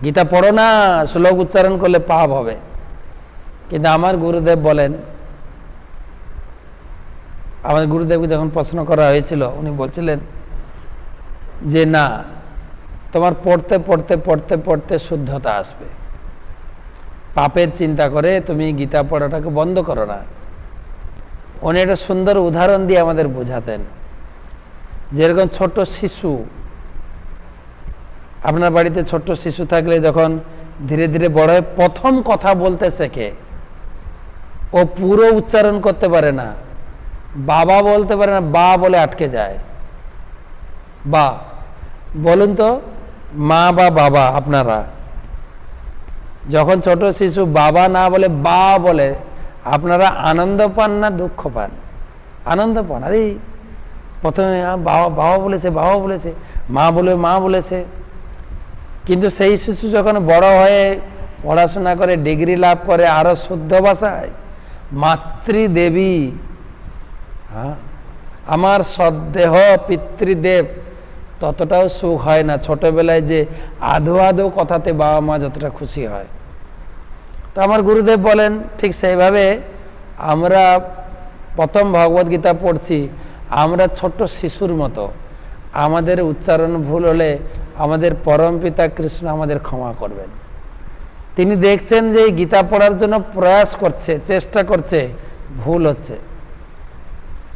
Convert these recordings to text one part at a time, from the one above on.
গীতা পড়ো না, শ্লোক উচ্চারণ করলে পাপ হবে। কিন্তু আমার গুরুদেব বলেন, আমার গুরুদেবকে যখন প্রশ্ন করা হয়েছিল, উনি বলছিলেন যে না, তোমার পড়তে পড়তে পড়তে পড়তে শুদ্ধতা আসবে। পাপের চিন্তা করে তুমি গীতা পড়াটাকে বন্ধ করো না। উনি একটা সুন্দর উদাহরণ দিয়ে আমাদের বোঝাতেন, যেরকম ছোট শিশু, আপনার বাড়িতে ছোট্ট শিশু থাকলে যখন ধীরে ধীরে বড় হয়ে প্রথম কথা বলতে শেখে, ও পুরো উচ্চারণ করতে পারে না, বাবা বলতে পারে না, বা বলে আটকে যায়। বা বলুন তো, মা বা বাবা, আপনারা যখন ছোট শিশু বাবা না বলে বা বলে, আপনারা আনন্দ পান না দুঃখ পান? আনন্দ পান। আরে প্রথমে বাবা বাবা বলেছে, বাবা বলেছে, মা বলে মা বলেছে। কিন্তু সেই শিশু যখন বড় হয়ে পড়াশোনা করে, ডিগ্রি লাভ করে, আরো শুদ্ধ ভাষায় মাতৃদেবী, হ্যাঁ, আমার সদ্দেহ পিতৃদেব, ততটাও সুখ হয় না ছোটবেলায় যে আধো আধো কথাতে বাবা মা যতটা খুশি হয়। তো আমার গুরুদেব বলেন, ঠিক সেইভাবে আমরা প্রথম ভগবদ গীতা পড়ছি, আমরা ছোট্ট শিশুর মতো। আমাদের উচ্চারণ ভুল হলে আমাদের পরম পিতা কৃষ্ণ আমাদের ক্ষমা করবেন। তিনি দেখছেন যে গীতা পড়ার জন্য প্রয়াস করছে, চেষ্টা করছে, ভুল হচ্ছে,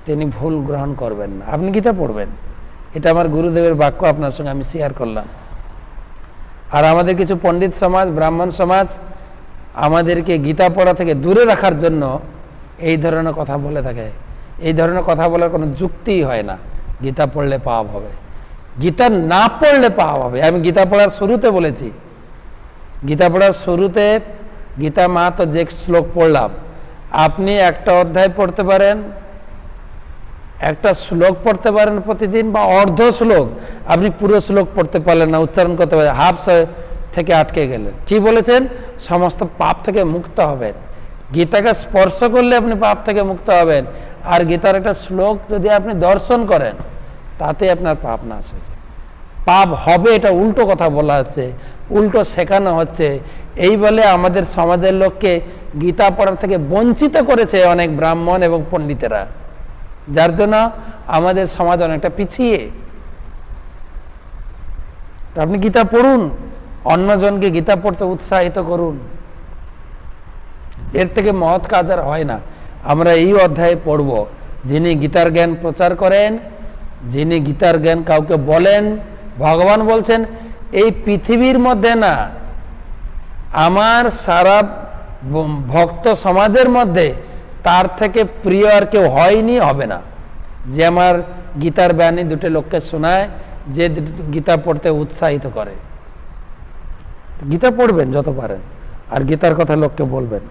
তিনি ভুল গ্রহণ করবেন না। আপনি গীতা পড়বেন, এটা আমার গুরুদেবের বাক্য আপনার সঙ্গে আমি শেয়ার করলাম। আর আমাদের কিছু পণ্ডিত সমাজ, ব্রাহ্মণ সমাজ আমাদেরকে গীতা পড়া থেকে দূরে রাখার জন্য এই ধরনের কথা বলে থাকে। এই ধরনের কথা বলার কোনো যুক্তিই হয় না। গীতা পড়লে পাপ হবে, গীতা না পড়লে পাপ হবে। আমি গীতা পড়ার শুরুতে বলেছি, গীতা পড়ার শুরুতে গীতা মাহাত্ম্য যে শ্লোক পড়লাম, আপনি একটা অধ্যায় পড়তে পারেন, একটা শ্লোক পড়তে পারেন প্রতিদিন, বা অর্ধ শ্লোক, আপনি পুরো শ্লোক পড়তে পারলেন না, উচ্চারণ করতে পারেন, হাফ থেকে আটকে গেলেন। কি বলেছেন? সমস্ত পাপ থেকে মুক্ত হবেন। গীতাকে স্পর্শ করলে আপনি পাপ থেকে মুক্ত হবেন। আর গীতার একটা শ্লোক যদি আপনি দর্শন করেন, তাতে আপনার পাপ নাশ হয়ে যায়। পাপ হবে এটা উল্টো কথা বলা হচ্ছে, উল্টো শেখানো হচ্ছে। এই বলে আমাদের সমাজের লোককে গীতা পড়ার থেকে বঞ্চিত করেছে অনেক ব্রাহ্মণ এবং পণ্ডিতেরা, যার জন্য আমাদের সমাজ অনেকটা পিছিয়ে। তো আপনি গীতা পড়ুন, অন্যজনকে গীতা পড়তে উৎসাহিত করুন। এর থেকে মহৎ কাজ আর হয় না। আমরা এই অধ্যায়ে পড়ব, যিনি গীতার জ্ঞান প্রচার করেন, যিনি গীতার জ্ঞান কাউকে বলেন, ভগবান বলছেন এই পৃথিবীর মধ্যে না, আমার সারা ভক্ত সমাজের মধ্যে তার থেকে প্রিয় আর কেউ হয়নি, হবে না, যে আমার গীতার বাণী দুটো লোককে শোনায়, যে গীতা পড়তে উৎসাহিত করে। গীতা পড়বেন যত পারেন, আর গীতার কথা লোককে বলবেন।